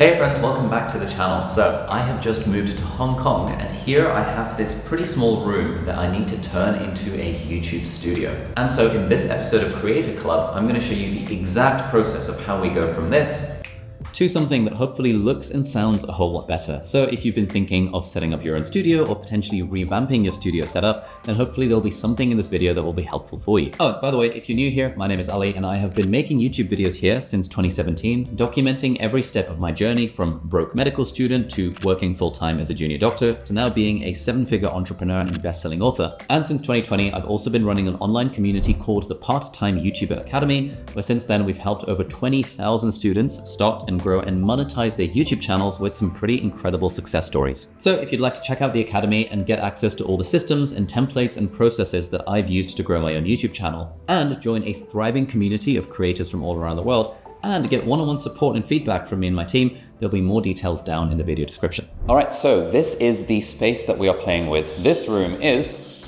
Hey friends, welcome back to the channel. So I have just moved to Hong Kong and here I have this pretty small room that I need to turn into a YouTube studio. And so in this episode of Creator Club, I'm going to show you the exact process of how we go from this to something that hopefully looks and sounds a whole lot better. So if you've been thinking of setting up your own studio or potentially revamping your studio setup, then hopefully there'll be something in this video that will be helpful for you. Oh, by the way, if you're new here, my name is Ali and I have been making YouTube videos here since 2017, documenting every step of my journey from broke medical student to working full-time as a junior doctor to now being a 7-figure entrepreneur and best-selling author. And since 2020, I've also been running an online community called the Part-Time YouTuber Academy, where since then we've helped over 20,000 students start and grow and monetize their YouTube channels with some pretty incredible success stories. So if you'd like to check out the Academy and get access to all the systems and templates and processes that I've used to grow my own YouTube channel, and join a thriving community of creators from all around the world, and get one-on-one support and feedback from me and my team, there'll be more details down in the video description. All right, so this is the space that we are playing with. This room is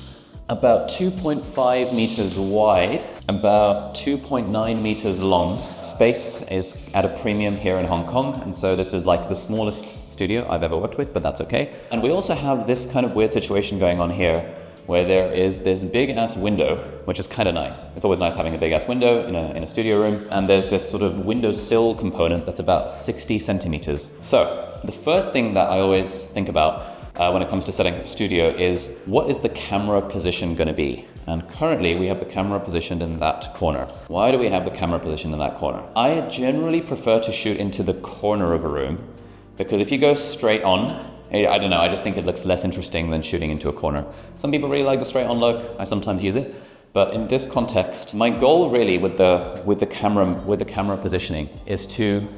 about 2.5 meters wide, about 2.9 meters long. Space is at a premium here in Hong Kong, and so this is like the smallest studio I've ever worked with, but that's okay. And we also have this kind of weird situation going on here where there is this big ass window, which is kind of nice. It's always nice having a big ass window in a studio room. And there's this sort of windowsill component that's about 60 centimeters. So the first thing that I always think about when it comes to setting up a studio is, what is the camera position going to be? And currently we have the camera positioned in that corner. Why do we have the camera positioned in that corner? I generally prefer to shoot into the corner of a room, because if you go straight on, I don't know, I just think it looks less interesting than shooting into a corner. Some people really like the straight on look. I sometimes use it. But in this context, my goal really with the camera positioning is to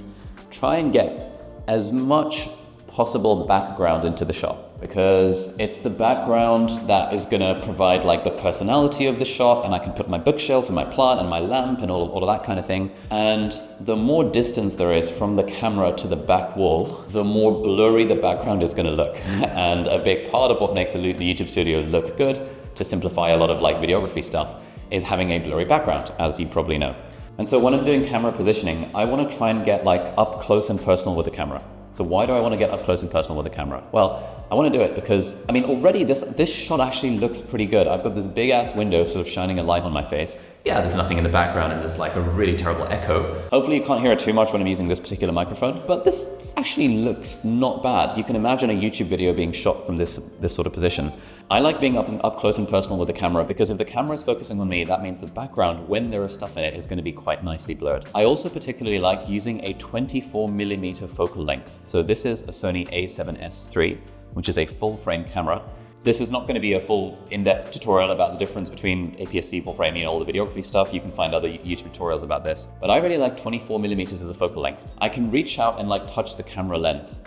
try and get as much possible background into the shot, because it's the background that is going to provide like the personality of the shot, and I can put my bookshelf and my plant and my lamp and all of that kind of thing. And the more distance there is from the camera to the back wall, the more blurry the background is going to look. And a big part of what makes the YouTube studio look good, to simplify a lot of like videography stuff, is having a blurry background, as you probably know. And so when I'm doing camera positioning, I want to try and get like up close and personal with the camera. So why do I want to get up close and personal with the camera? Well, I want to do it because, I mean, already this shot actually looks pretty good. I've got this big ass window sort of shining a light on my face. Yeah, there's nothing in the background and there's like a really terrible echo. Hopefully you can't hear it too much when I'm using this particular microphone, but this actually looks not bad. You can imagine a YouTube video being shot from this sort of position. I like being up close and personal with the camera, because if the camera is focusing on me, that means the background, when there is stuff in it, is going to be quite nicely blurred. I also particularly like using a 24mm focal length. So this is a Sony a7S III, which is a full frame camera. This is not going to be a full in-depth tutorial about the difference between APS-C, full frame, and all the videography stuff. You can find other YouTube tutorials about this. But I really like 24mm as a focal length. I can reach out and like touch the camera lens.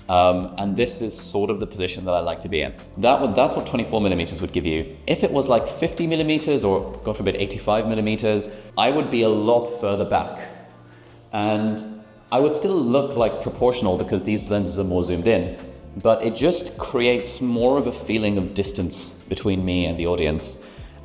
And this is sort of the position that I like to be in. That's what 24mm would give you. If it was like 50mm or God forbid 85mm, I would be a lot further back. And I would still look like proportional because these lenses are more zoomed in, but it just creates more of a feeling of distance between me and the audience.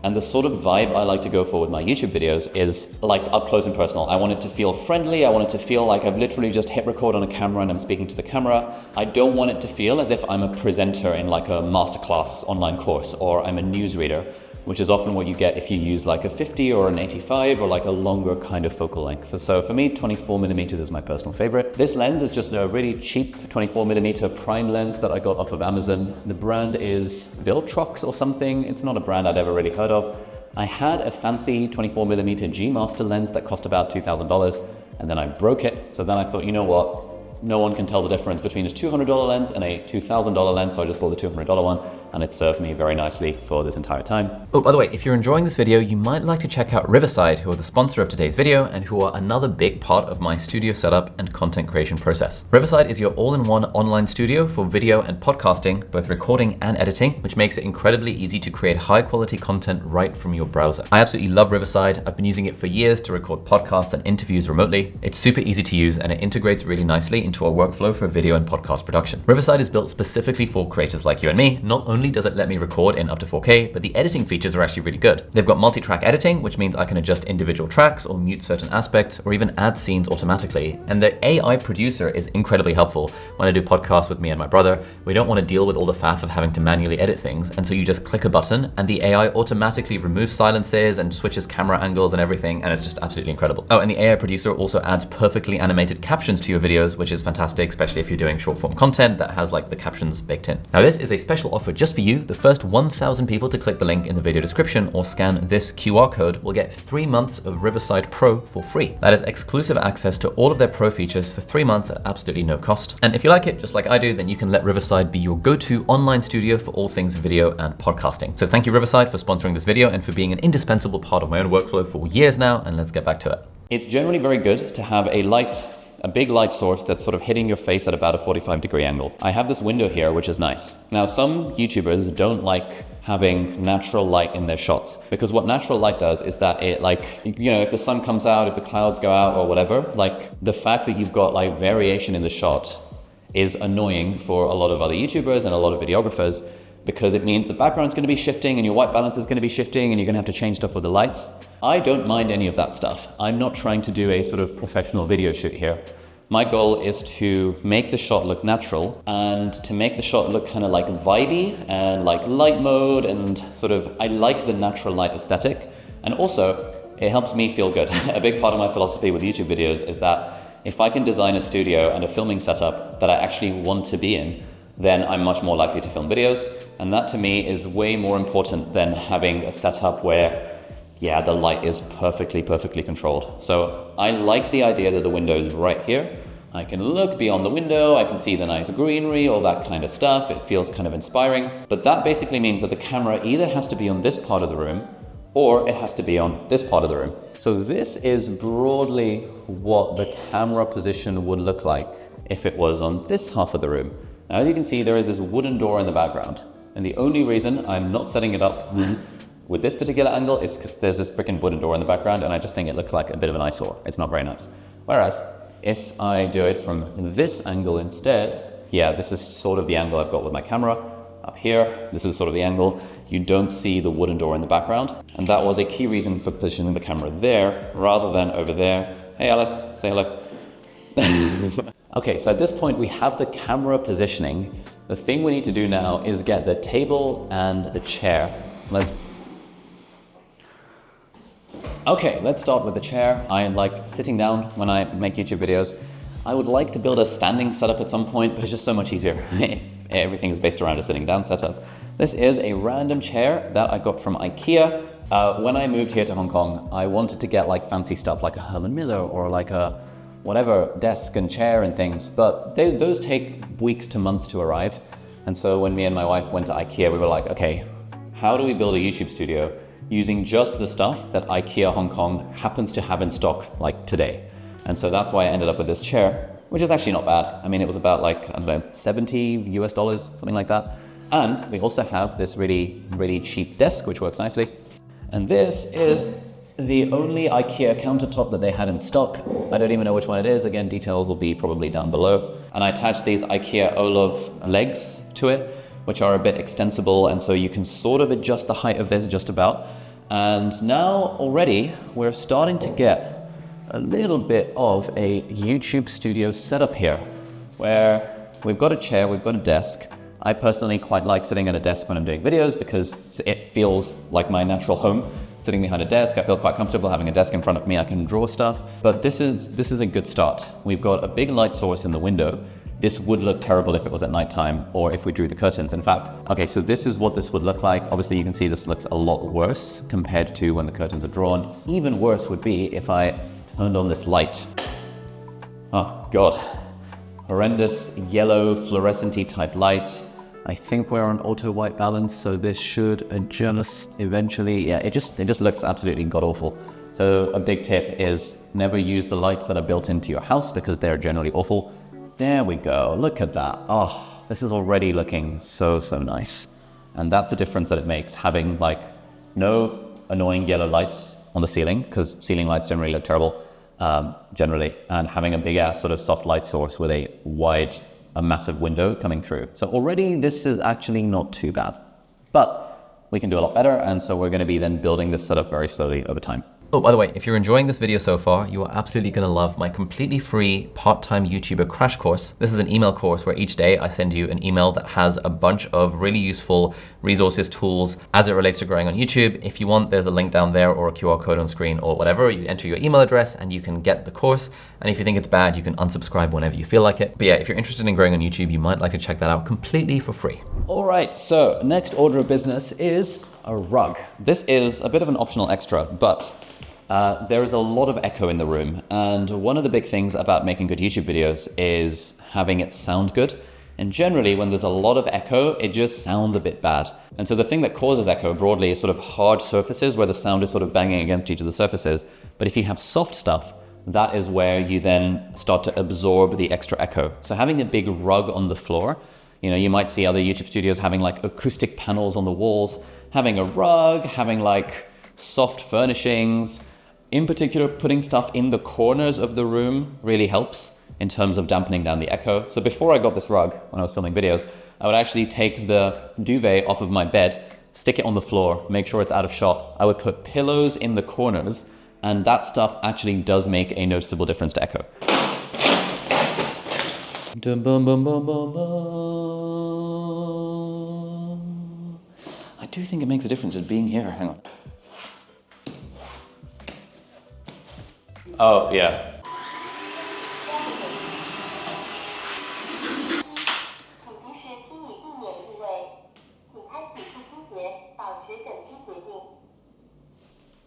And the sort of vibe I like to go for with my YouTube videos is like up close and personal. I want it to feel friendly. I want it to feel like I've literally just hit record on a camera and I'm speaking to the camera. I don't want it to feel as if I'm a presenter in like a masterclass online course, or I'm a newsreader, which is often what you get if you use like a 50 or an 85 or like a longer kind of focal length. So for me, 24mm is my personal favorite. This lens is just a really cheap 24mm prime lens that I got off of Amazon. The brand is Viltrox or something. It's not a brand I'd ever really heard of. I had a fancy 24mm G Master lens that cost about $2,000, and then I broke it. So then I thought, you know what? No one can tell the difference between a $200 lens and a $2,000 lens, so I just bought the $200 one, and it served me very nicely for this entire time. Oh, by the way, if you're enjoying this video, you might like to check out Riverside, who are the sponsor of today's video and who are another big part of my studio setup and content creation process. Riverside is your all-in-one online studio for video and podcasting, both recording and editing, which makes it incredibly easy to create high-quality content right from your browser. I absolutely love Riverside. I've been using it for years to record podcasts and interviews remotely. It's super easy to use and it integrates really nicely into our workflow for video and podcast production. Riverside is built specifically for creators like you and me, not only only does it let me record in up to 4K, but the editing features are actually really good. They've got multi-track editing, which means I can adjust individual tracks or mute certain aspects or even add scenes automatically. And the AI producer is incredibly helpful. When I do podcasts with me and my brother, we don't want to deal with all the faff of having to manually edit things. And so you just click a button and the AI automatically removes silences and switches camera angles and everything. And it's just absolutely incredible. Oh, and the AI producer also adds perfectly animated captions to your videos, which is fantastic, especially if you're doing short form content that has like the captions baked in. Now this is a special offer just for you. The first 1,000 people to click the link in the video description or scan this QR code will get 3 months of Riverside Pro for free. That is exclusive access to all of their pro features for 3 months at absolutely no cost. And if you like it just like I do, then you can let Riverside be your go-to online studio for all things video and podcasting. So thank you Riverside for sponsoring this video and for being an indispensable part of my own workflow for years now, and let's get back to it. It's generally very good to have a big light source that's sort of hitting your face at about a 45-degree angle. I have this window here, which is nice. Now, some YouTubers don't like having natural light in their shots, because what natural light does is that it, like, you know, if the sun comes out, if the clouds go out or whatever, like the fact that you've got like variation in the shot is annoying for a lot of other YouTubers and a lot of videographers, because it means the background's gonna be shifting and your white balance is gonna be shifting and you're gonna have to change stuff with the lights. I don't mind any of that stuff. I'm not trying to do a sort of professional video shoot here. My goal is to make the shot look natural and to make the shot look kind of like vibey and like light mode, and sort of, I like the natural light aesthetic. And also it helps me feel good. A big part of my philosophy with YouTube videos is that if I can design a studio and a filming setup that I actually want to be in, then I'm much more likely to film videos. And that to me is way more important than having a setup where, yeah, the light is perfectly controlled. So I like the idea that the window is right here. I can look beyond the window, I can see the nice greenery, all that kind of stuff. It feels kind of inspiring. But that basically means that the camera either has to be on this part of the room or it has to be on this part of the room. So this is broadly what the camera position would look like if it was on this half of the room. Now, as you can see, there is this wooden door in the background. And the only reason I'm not setting it up with this particular angle is because there's this freaking wooden door in the background and I just think it looks like a bit of an eyesore. It's not very nice. Whereas if I do it from this angle instead, yeah, this is sort of the angle I've got with my camera. Up here, this is sort of the angle. You don't see the wooden door in the background. And that was a key reason for positioning the camera there rather than over there. Hey Alice, say hello. Okay, so at this point we have the camera positioning. The thing we need to do now is get the table and the chair. Okay, let's start with the chair. I like sitting down when I make YouTube videos. I would like to build a standing setup at some point, but it's just so much easier if everything is based around a sitting down setup. This is a random chair that I got from IKEA. When I moved here to Hong Kong, I wanted to get like fancy stuff like a Herman Miller or like a whatever desk and chair and things, but those take weeks to months to arrive. And so when me and my wife went to IKEA, we were like, okay, how do we build a YouTube studio using just the stuff that IKEA Hong Kong happens to have in stock like today? And so that's why I ended up with this chair, which is actually not bad. I mean, it was about like, I don't know, $70 US, something like that. And we also have this really cheap desk, which works nicely. And this is the only IKEA countertop that they had in stock. I don't even know which one it is. Again, details will be probably down below. And I attached these IKEA Olov legs to it, which are a bit extensible. And so you can sort of adjust the height of this just about. And now already we're starting to get a little bit of a YouTube studio setup here, where we've got a chair, we've got a desk. I personally quite like sitting at a desk when I'm doing videos because it feels like my natural home. Sitting behind a desk, I feel quite comfortable having a desk in front of me. I can draw stuff, but this is a good start. We've got a big light source in the window. This would look terrible if it was at nighttime or if we drew the curtains. In fact, okay, so this is what this would look like. Obviously you can see this looks a lot worse compared to when the curtains are drawn. Even worse would be if I turned on this light. Oh God, horrendous yellow fluorescent-y type light. I think we're on auto white balance, so this should adjust eventually. Yeah, it just looks absolutely god-awful. So a big tip is never use the lights that are built into your house because they're generally awful. There we go, look at that. Oh, this is already looking so nice. And that's the difference that it makes, having like no annoying yellow lights on the ceiling, because ceiling lights generally look terrible, generally, and having a big ass sort of soft light source with a massive window coming through. So already this is actually not too bad. but we can do a lot better. And so we're gonna be then building this setup very slowly over time. Oh, by the way, if you're enjoying this video so far, you are absolutely gonna love my completely free part-time YouTuber crash course. This is an email course where each day I send you an email that has a bunch of really useful resources, tools, as it relates to growing on YouTube. If you want, there's a link down there or a QR code on screen or whatever. You enter your email address and you can get the course. And if you think it's bad, you can unsubscribe whenever you feel like it. But yeah, if you're interested in growing on YouTube, you might like to check that out completely for free. All right, so next order of business is a rug. This is a bit of an optional extra, but there is a lot of echo in the room, and one of the big things about making good YouTube videos is having it sound good. And generally, when there's a lot of echo, it just sounds a bit bad. And so the thing that causes echo broadly is sort of hard surfaces where the sound is sort of banging against each of the surfaces. But if you have soft stuff, that is where you then start to absorb the extra echo. So having a big rug on the floor, you know, you might see other YouTube studios having like acoustic panels on the walls, having a rug, having like soft furnishings. In particular, putting stuff in the corners of the room really helps in terms of dampening down the echo. So before I got this rug, when I was filming videos, I would actually take the duvet off of my bed, stick it on the floor, make sure it's out of shot. I would put pillows in the corners, and that stuff actually does make a noticeable difference to echo. I do think it makes a difference just being here. Hang on. Oh, yeah.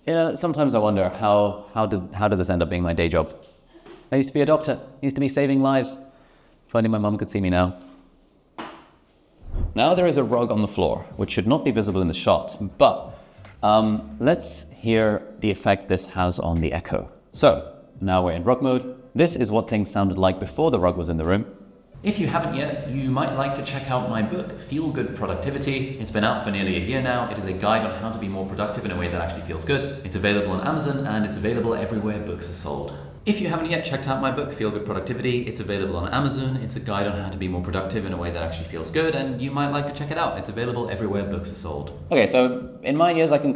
You know, sometimes I wonder how did this end up being my day job? I used to be a doctor, used to be saving lives. If only my mum could see me now. Now there is a rug on the floor, which should not be visible in the shot, but let's hear the effect this has on the echo. So now we're in rug mode. This is what things sounded like before the rug was in the room. If you haven't yet, you might like to check out my book, Feel Good Productivity. It's been out for nearly a year now. It is a guide on how to be more productive in a way that actually feels good. It's available on Amazon and it's available everywhere books are sold. If you haven't yet checked out my book, Feel Good Productivity, it's available on Amazon. It's a guide on how to be more productive in a way that actually feels good, and you might like to check it out. It's available everywhere books are sold. Okay, so in my ears, I can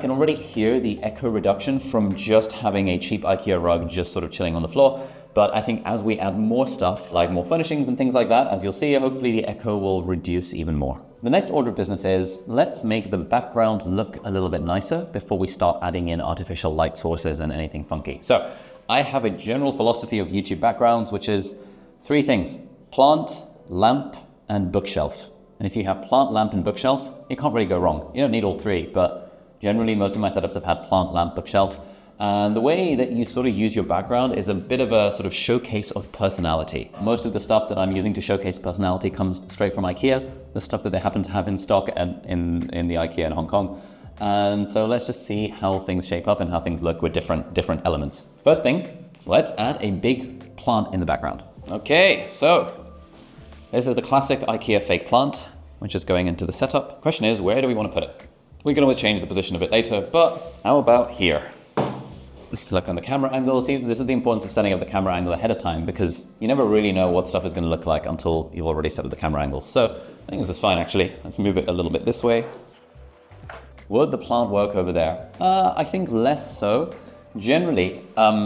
already hear the echo reduction from just having a cheap IKEA rug just sort of chilling on the floor. But I think as we add more stuff, like more furnishings and things like that, as you'll see, hopefully the echo will reduce even more. The next order of business is, let's make the background look a little bit nicer before we start adding in artificial light sources and anything funky. So I have a general philosophy of YouTube backgrounds, which is 3 things: plant, lamp, and bookshelf. And if you have plant, lamp, and bookshelf, you can't really go wrong. You don't need all 3, but generally most of my setups have had plant, lamp, bookshelf. And the way that you sort of use your background is a bit of a sort of showcase of personality. Most of the stuff that I'm using to showcase personality comes straight from IKEA, the stuff that they happen to have in stock in the IKEA in Hong Kong. And so let's just see how things shape up and how things look with different elements. First thing, let's add a big plant in the background. Okay, so this is the classic IKEA fake plant, which is going into the setup. Question is, where do we want to put it? We can always change the position of it later, but how about here? Let's look on the camera angle. See, this is the importance of setting up the camera angle ahead of time, because you never really know what stuff is going to look like until you've already set up the camera angle. So I think this is fine, actually. Let's move it a little bit this way. Would the plant work over there? I think less so. Generally,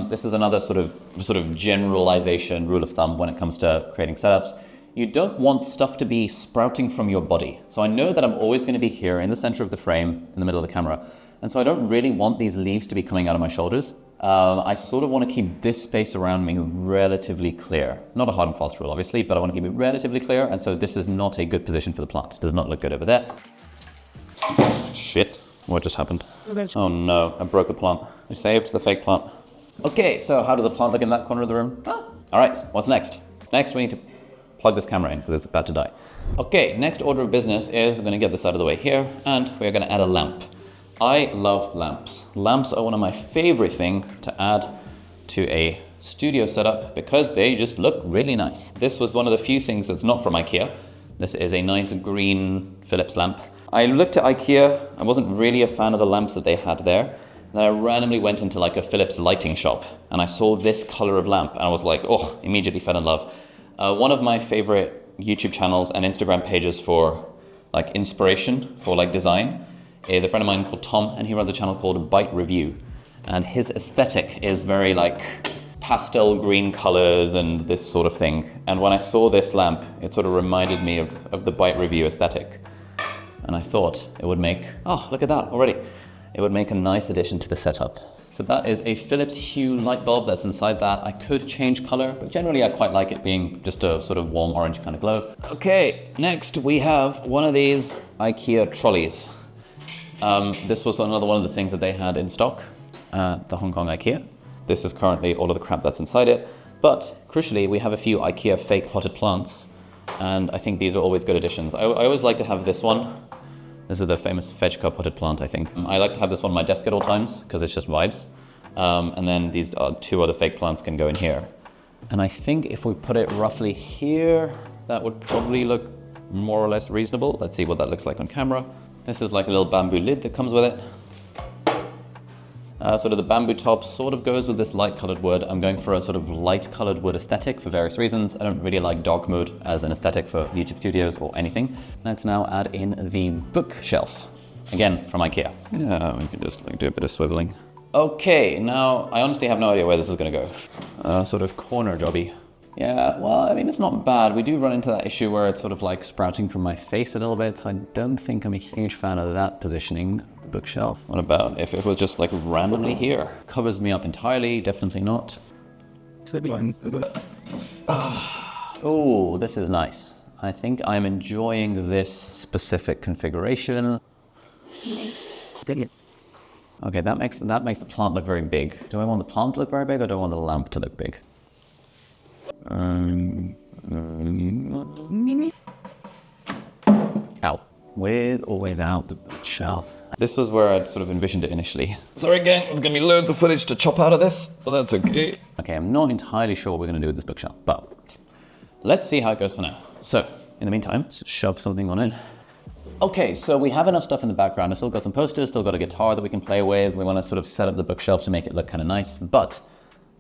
this is another sort of generalization, rule of thumb when it comes to creating setups. You don't want stuff to be sprouting from your body. So I know that I'm always going to be here in the center of the frame, in the middle of the camera. And so I don't really want these leaves to be coming out of my shoulders. I sort of want to keep this space around me relatively clear. Not a hard and fast rule, obviously, but I want to keep it relatively clear. And so this is not a good position for the plant. It does not look good over there. Shit, what just happened? Oh no, I broke the plant. I saved the fake plant. Okay, so how does the plant look in that corner of the room? All right, what's next? Next, we need to plug this camera in because it's about to die. Okay, next order of business is I'm going to get this out of the way here, and we're going to add a lamp. I love lamps. Lamps are one of my favorite things to add to a studio setup because they just look really nice. This was one of the few things that's not from IKEA. This is a nice green Philips lamp. I looked at IKEA. I wasn't really a fan of the lamps that they had there. Then I randomly went into like a Philips lighting shop and I saw this color of lamp and I was like, oh, immediately fell in love. One of my favorite YouTube channels and Instagram pages for like inspiration for like design is a friend of mine called Tom, and he runs a channel called Byte Review. And his aesthetic is very like pastel green colors and this sort of thing. And when I saw this lamp, it sort of reminded me of the Byte Review aesthetic. And I thought it would make, oh, look at that already. It would make a nice addition to the setup. So that is a Philips Hue light bulb that's inside that. I could change color, but generally I quite like it being just a sort of warm orange kind of glow. Okay, next we have one of these IKEA trolleys. This was another one of the things that they had in stock at the Hong Kong IKEA. This is currently all of the crap that's inside it. But crucially, we have a few IKEA fake potted plants. And I think these are always good additions. I always like to have this one. This is the famous Fejka potted plant, I think. I like to have this one on my desk at all times because it's just vibes. And then these two other fake plants can go in here. And I think if we put it roughly here, that would probably look more or less reasonable. Let's see what that looks like on camera. This is like a little bamboo lid that comes with it. Sort of the bamboo top sort of goes with this light colored wood. I'm going for a sort of light colored wood aesthetic for various reasons. I don't really like dark wood as an aesthetic for YouTube studios or anything. Let's now add in the bookshelf, again from IKEA. Yeah, we can just like do a bit of swiveling. Okay, now I honestly have no idea where this is going to go. Sort of corner jobby. Yeah, well, I mean, it's not bad. We do run into that issue where it's sort of like sprouting from my face a little bit, so I don't think I'm a huge fan of that positioning, the bookshelf. What about if it was just like randomly here? Covers me up entirely, definitely not. Oh, this is nice. I think I'm enjoying this specific configuration. Okay, that makes the plant look very big. Do I want the plant to look very big, or do I want the lamp to look big? Ow. With or without the bookshelf? This was where I'd sort of envisioned it initially. Sorry gang, there's gonna be loads of footage to chop out of this, but that's okay. Okay, I'm not entirely sure what we're gonna do with this bookshelf, but let's see how it goes for now. So, in the meantime, let's shove something on in. Okay, so we have enough stuff in the background. I've still got some posters, still got a guitar that we can play with. We want to sort of set up the bookshelf to make it look kind of nice, but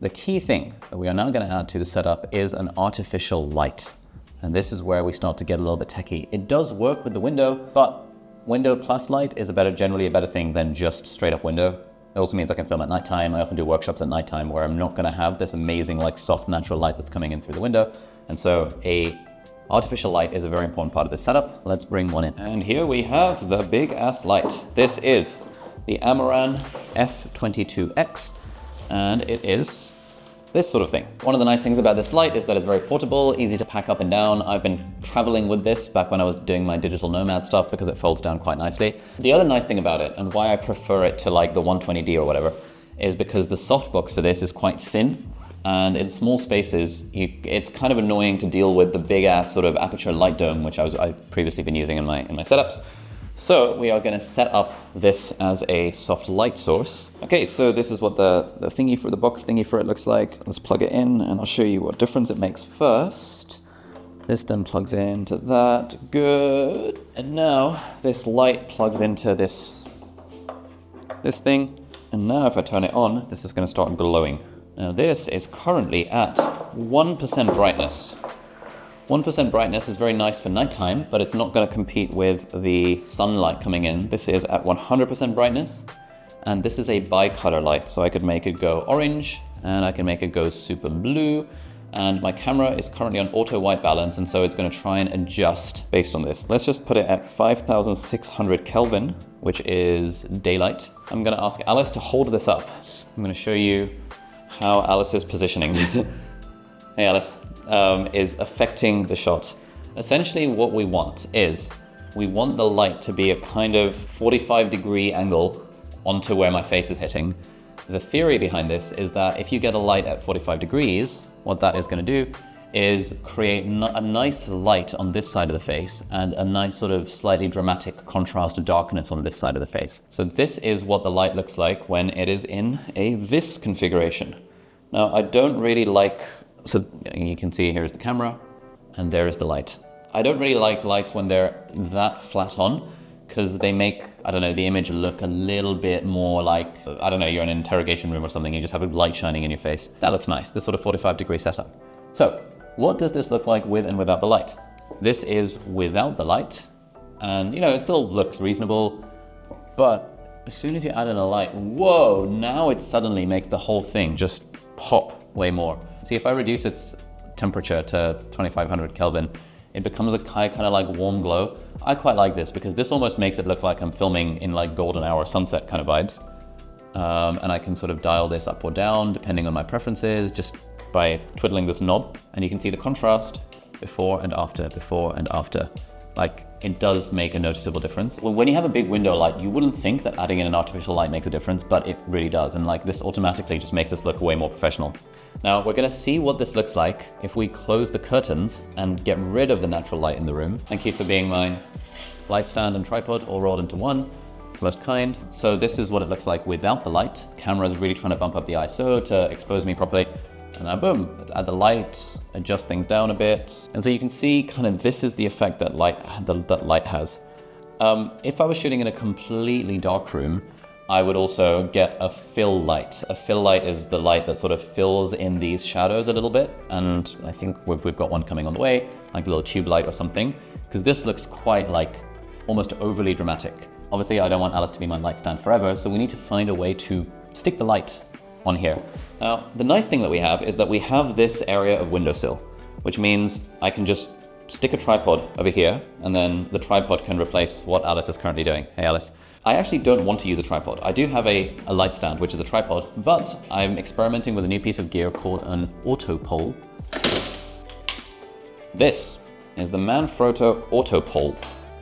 the key thing that we are now going to add to the setup is an artificial light. And this is where we start to get a little bit techie. It does work with the window, but window plus light is generally a better thing than just straight up window. It also means I can film at nighttime. I often do workshops at nighttime where I'm not going to have this amazing like soft natural light that's coming in through the window. And so a artificial light is a very important part of this setup. Let's bring one in. And here we have the big ass light. This is the Amaran F22X, and it is this sort of thing. One of the nice things about this light is that it's very portable, easy to pack up and down. I've been traveling with this back when I was doing my digital nomad stuff because it folds down quite nicely. The other nice thing about it, and why I prefer it to like the 120D or whatever, is because the softbox for this is quite thin, and in small spaces, it's kind of annoying to deal with the big ass sort of aperture light dome, which I've previously been using in my setups. So we are going to set up this as a soft light source. Okay, so this is what the thingy for the box thingy for it looks like. Let's plug it in and I'll show you what difference it makes first. This then plugs into that, good. And now this light plugs into this thing. And now if I turn it on, this is going to start glowing. Now this is currently at 1% brightness. 1% brightness is very nice for nighttime, but it's not going to compete with the sunlight coming in. This is at 100% brightness, and this is a bicolor light, so I could make it go orange, and I can make it go super blue, and my camera is currently on auto white balance, and so it's going to try and adjust based on this. Let's just put it at 5,600 Kelvin, which is daylight. I'm going to ask Alice to hold this up. I'm going to show you how Alice's positioning hey Alice, is affecting the shot. Essentially what we want is, we want the light to be a kind of 45-degree angle onto where my face is hitting. The theory behind this is that if you get a light at 45 degrees, what that is going to do is create a nice light on this side of the face and a nice sort of slightly dramatic contrast to darkness on this side of the face. So this is what the light looks like when it is in this configuration. Now I don't really like, so you can see here's the camera and there is the light. I don't really like lights when they're that flat on because they make, I don't know, the image look a little bit more like, I don't know, you're in an interrogation room or something, you just have a light shining in your face. That looks nice, this sort of 45-degree setup. So what does this look like with and without the light? This is without the light, And you know, it still looks reasonable, but as soon as you add in a light, whoa, now it suddenly makes the whole thing just pop way more. See, if I reduce its temperature to 2500 Kelvin, it becomes a kind of like warm glow. I quite like this because this almost makes it look like I'm filming in like golden hour sunset kind of vibes. And I can sort of dial this up or down depending on my preferences just by twiddling this knob. And you can see the contrast before and after, before and after. Like, it does make a noticeable difference. Well, when you have a big window light, you wouldn't think that adding in an artificial light makes a difference, but it really does. And like, this automatically just makes us look way more professional. Now, we're gonna see what this looks like if we close the curtains and get rid of the natural light in the room. Thank you for being my light stand and tripod all rolled into one. It's most kind. So this is what it looks like without the light. Camera's really trying to bump up the ISO to expose me properly. And now boom, let's add the light, adjust things down a bit. And so you can see kind of this is the effect that light has. If I was shooting in a completely dark room, I would also get a fill light. A fill light is the light that sort of fills in these shadows a little bit. And I think we've got one coming on the way, like a little tube light or something, because this looks quite like almost overly dramatic. Obviously, I don't want Alice to be my light stand forever, so we need to find a way to stick the light on here. Now, the nice thing that we have is that we have this area of windowsill, which means I can just stick a tripod over here, and then the tripod can replace what Alice is currently doing. Hey, Alice. I actually don't want to use a tripod. I do have a light stand, which is a tripod, but I'm experimenting with a new piece of gear called an auto pole. This is the Manfrotto auto pole.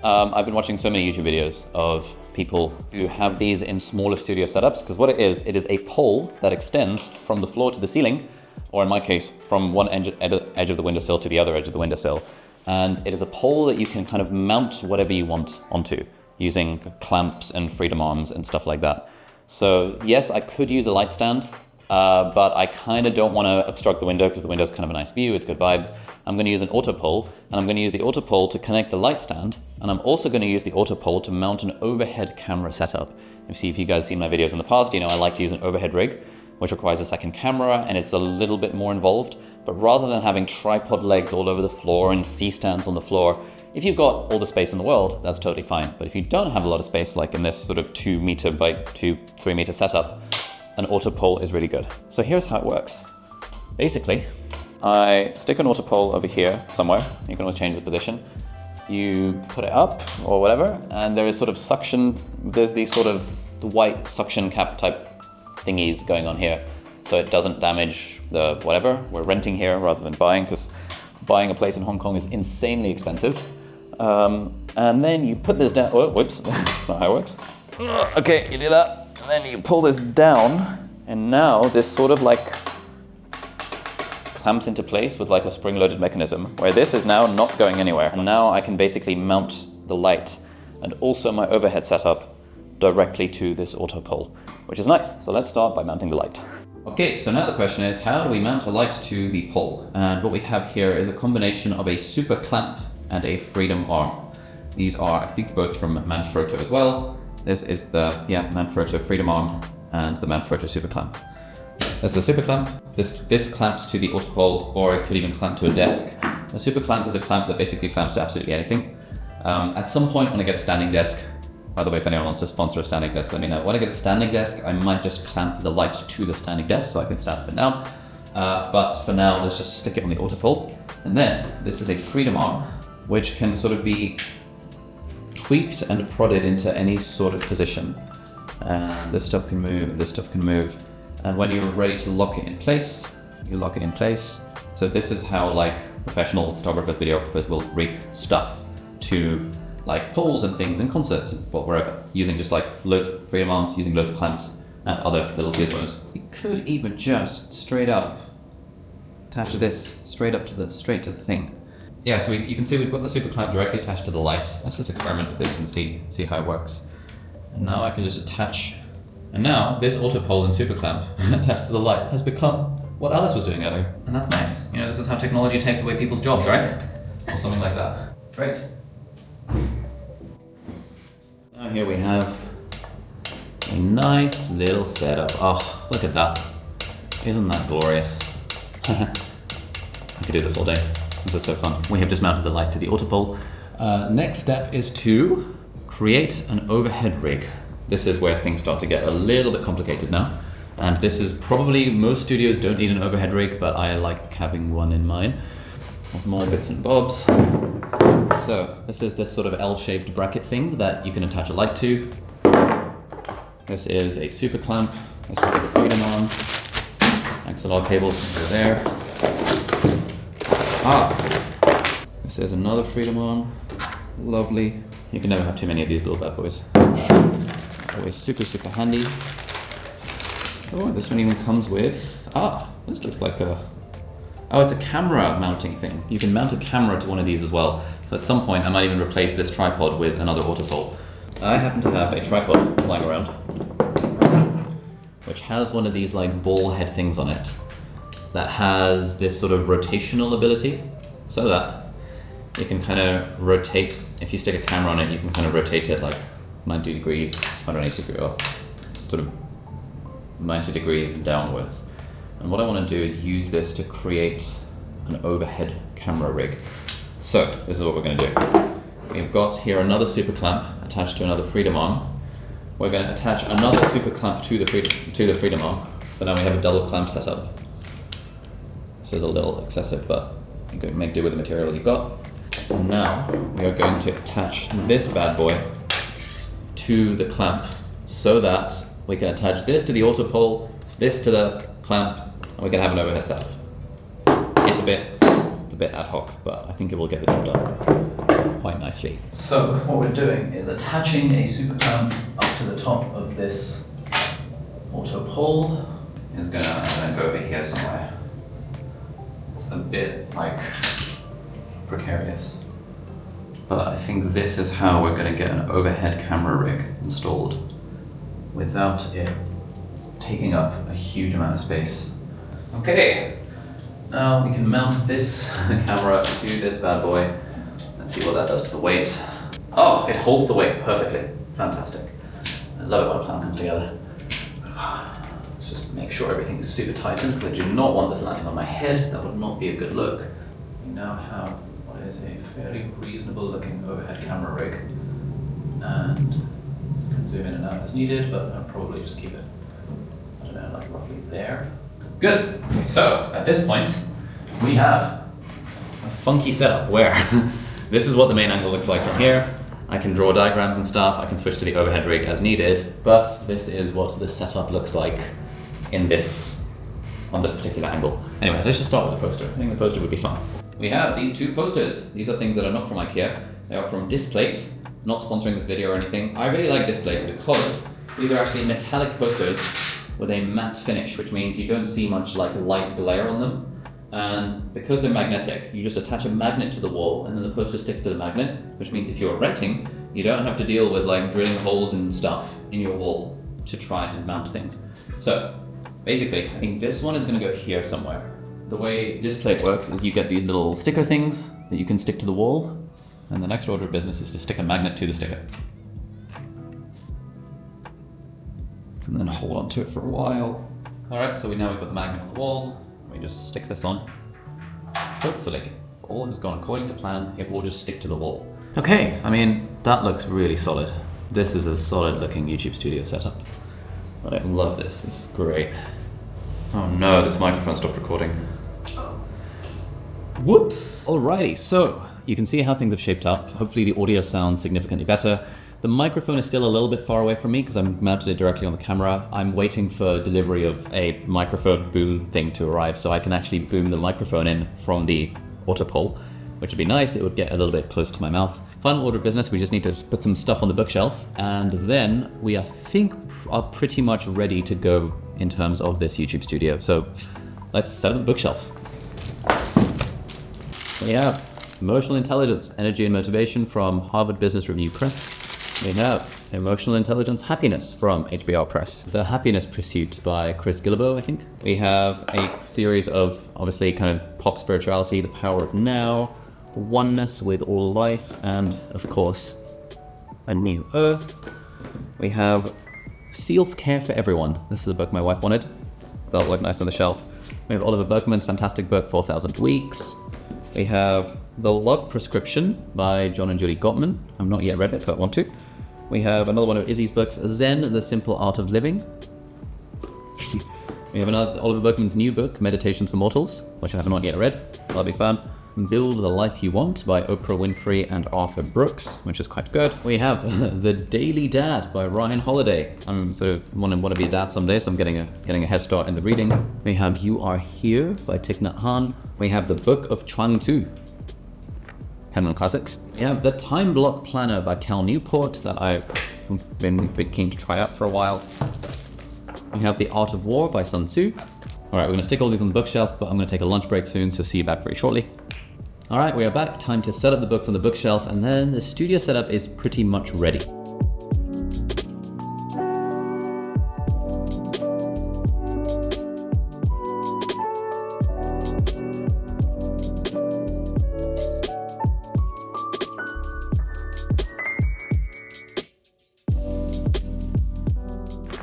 I've been watching so many YouTube videos of people who have these in smaller studio setups, because what it is a pole that extends from the floor to the ceiling, or in my case, from one edge of the windowsill to the other edge of the windowsill. And it is a pole that you can kind of mount whatever you want onto, using clamps and freedom arms and stuff like that. So yes, I could use a light stand, but I kind of don't want to obstruct the window because the window's kind of a nice view, it's good vibes. I'm going to use an auto pole, and I'm going to use the auto pole to connect the light stand, and I'm also going to use the auto pole to mount an overhead camera setup. You see, if you guys seen my videos in the past, you know I like to use an overhead rig, which requires a second camera, and it's a little bit more involved. But rather than having tripod legs all over the floor and C-stands on the floor, if you've got all the space in the world, that's totally fine. But if you don't have a lot of space, like in this sort of 2 meter by 3 meter setup, an auto pole is really good. So here's how it works. Basically, I stick an auto pole over here somewhere. You can always change the position. You put it up or whatever, and there is sort of suction. There's these sort of white suction cap type thingies going on here, so it doesn't damage the whatever. We're renting here rather than buying, because buying a place in Hong Kong is insanely expensive. And then you put this down. Oh, whoops, that's not how it works. Okay, you do that, and then you pull this down, and now this sort of like clamps into place with like a spring-loaded mechanism, where this is now not going anywhere. And now I can basically mount the light and also my overhead setup directly to this auto pole, which is nice. So let's start by mounting the light. Okay, so now the question is, how do we mount a light to the pole? And what we have here is a combination of a super clamp and a freedom arm. These are, I think, both from Manfrotto as well. This is the Manfrotto freedom arm and the Manfrotto super clamp. That's the super clamp. This clamps to the auto pole, or it could even clamp to a desk. A super clamp is a clamp that basically clamps to absolutely anything. At some point when I get a standing desk, by the way, if anyone wants to sponsor a standing desk, let me know. When I get a standing desk, I might just clamp the light to the standing desk so I can stand up and down. But for now, let's just stick it on the auto pole. And then this is a freedom arm, which can sort of be tweaked and prodded into any sort of position. And this stuff can move, this stuff can move. And when you're ready to lock it in place, you lock it in place. So this is how like professional photographers, videographers will rig stuff to like poles and things in concerts and wherever, using just like loads of freedom arms, using loads of clamps and other little gizmos. You could even just straight up attach this straight to the thing. Yeah, so you can see we've got the super clamp directly attached to the light. Let's just experiment with this and see how it works. And now I can just attach. And now this auto pole and super clamp attached to the light has become what Alice was doing earlier. And that's nice. You know, this is how technology takes away people's jobs, right? Or something like that. Great. Now here we have a nice little setup. Oh, look at that. Isn't that glorious? I could do this all day. This is so fun. We have just mounted the light to the auto pole. Next step is to create an overhead rig. This is where things start to get a little bit complicated now. And this is probably, most studios don't need an overhead rig, but I like having one in mine. With more bits and bobs. So this is this sort of L-shaped bracket thing that you can attach a light to. This is a super clamp. This is the freedom arm. XLR cables go there. This is another freedom arm. Lovely. You can never have too many of these little bad boys. Always super, super handy. Oh, this one even comes with, this looks like a, it's a camera mounting thing. You can mount a camera to one of these as well. So at some point I might even replace this tripod with another autopole. I happen to have a tripod lying around, which has one of these like ball head things on it that has this sort of rotational ability, so that you can kind of rotate, if you stick a camera on it, you can kind of rotate it like 90 degrees, 180 degrees, or sort of 90 degrees downwards. And what I want to do is use this to create an overhead camera rig. So this is what we're going to do. We've got here another super clamp attached to another freedom arm. We're going to attach another super clamp to the freedom arm. So now we have a double clamp setup. This is a little excessive, but you can make do with the material you've got. And now we are going to attach this bad boy to the clamp so that we can attach this to the auto pole, this to the clamp, and we can have an overhead setup. It's a bit ad hoc, but I think it will get the job done quite nicely. So what we're doing is attaching a super clamp up to the top of this auto pole. Is gonna go over here somewhere. It's a bit like precarious, but I think this is how we're gonna get an overhead camera rig installed without it taking up a huge amount of space. Okay, now we can mount this camera to this bad boy and see what that does to the weight. Oh, it holds the weight perfectly. Fantastic. I love it when a plan comes together. Let's just make sure everything is super tightened, because I do not want this landing on my head. That would not be a good look. We now have what is a fairly reasonable looking overhead camera rig. And can zoom in and out as needed, but I'll probably just keep it, I don't know, like roughly there. Good. So at this point, we have a funky setup where this is what the main angle looks like from here. I can draw diagrams and stuff. I can switch to the overhead rig as needed, but this is what the setup looks like on this particular angle. Anyway, let's just start with the poster. I think the poster would be fun. We have these two posters. These are things that are not from IKEA. They are from Displate. Not sponsoring this video or anything. I really like Displate because these are actually metallic posters with a matte finish, which means you don't see much like light glare on them. And because they're magnetic, you just attach a magnet to the wall and then the poster sticks to the magnet, which means if you're renting, you don't have to deal with like drilling holes and stuff in your wall to try and mount things. So basically, I think this one is gonna go here somewhere. The way Displate works is you get these little sticker things that you can stick to the wall, and the next order of business is to stick a magnet to the sticker. And then hold on to it for a while. All right, so now we've got the magnet on the wall. We just stick this on. Hopefully, if all has gone according to plan, it will just stick to the wall. Okay, I mean, that looks really solid. This is a solid looking YouTube studio setup. I love this, this is great. Oh no, this microphone stopped recording. Whoops! Alrighty, so you can see how things have shaped up. Hopefully the audio sounds significantly better. The microphone is still a little bit far away from me because I'm mounted it directly on the camera. I'm waiting for delivery of a microphone boom thing to arrive so I can actually boom the microphone in from the auto pole, which would be nice. It would get a little bit closer to my mouth. Final order of business, we just need to put some stuff on the bookshelf, and then we, I think, are pretty much ready to go in terms of this YouTube studio. So let's set up the bookshelf. We have Emotional Intelligence, Energy and Motivation from Harvard Business Review Press. We have Emotional Intelligence, Happiness from HBR Press. The Happiness Pursuit by Chris Guillebeau, I think. We have a series of, obviously, kind of pop spirituality, The Power of Now, Oneness with All Life, and, of course, A New Earth. We have Self-Care for Everyone. This is a book my wife wanted. That'll look nice on the shelf. We have Oliver Burkeman's fantastic book, 4,000 Weeks. We have The Love Prescription by John and Julie Gottman. I've not yet read it, but I want to. We have another one of Izzy's books, Zen, The Simple Art of Living. We have another Oliver Burkeman's new book, Meditations for Mortals, which I have not yet read. That'll be fun. Build the Life You Want by Oprah Winfrey and Arthur Brooks, which is quite good. We have The Daily Dad by Ryan Holiday. I'm sort of want to be a dad someday, so I'm getting a head start in the reading. We have You Are Here by Thich Nhat Hanh. We have The Book of Chuang Tzu, Penman Classics. We have The Time Block Planner by Cal Newport that I've been a bit keen to try out for a while. We have The Art of War by Sun Tzu. All right, we're gonna stick all these on the bookshelf, but I'm gonna take a lunch break soon, so see you back very shortly. All right, we are back. Time to set up the books on the bookshelf, and then the studio setup is pretty much ready.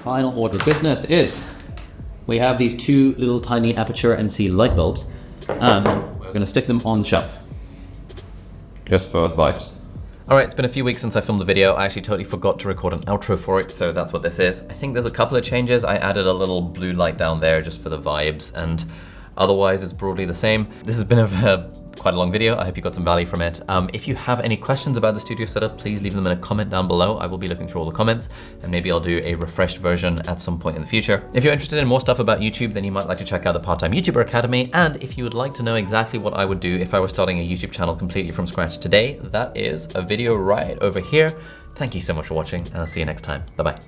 Final order of business is we have these two little tiny Aperture NC light bulbs, and we're going to stick them on shelf just for vibes. All right, it's been a few weeks since I filmed the video. I actually totally forgot to record an outro for it, so that's what this is. I think there's a couple of changes. I added a little blue light down there just for the vibes, and otherwise it's broadly the same. This has been quite a long video. I hope you got some value from it. If you have any questions about the studio setup, please leave them in a comment down below. I will be looking through all the comments, and maybe I'll do a refreshed version at some point in the future. If you're interested in more stuff about YouTube, then you might like to check out the Part-Time YouTuber Academy. And if you would like to know exactly what I would do if I were starting a YouTube channel completely from scratch today, that is a video right over here. Thank you so much for watching, and I'll see you next time. Bye-bye.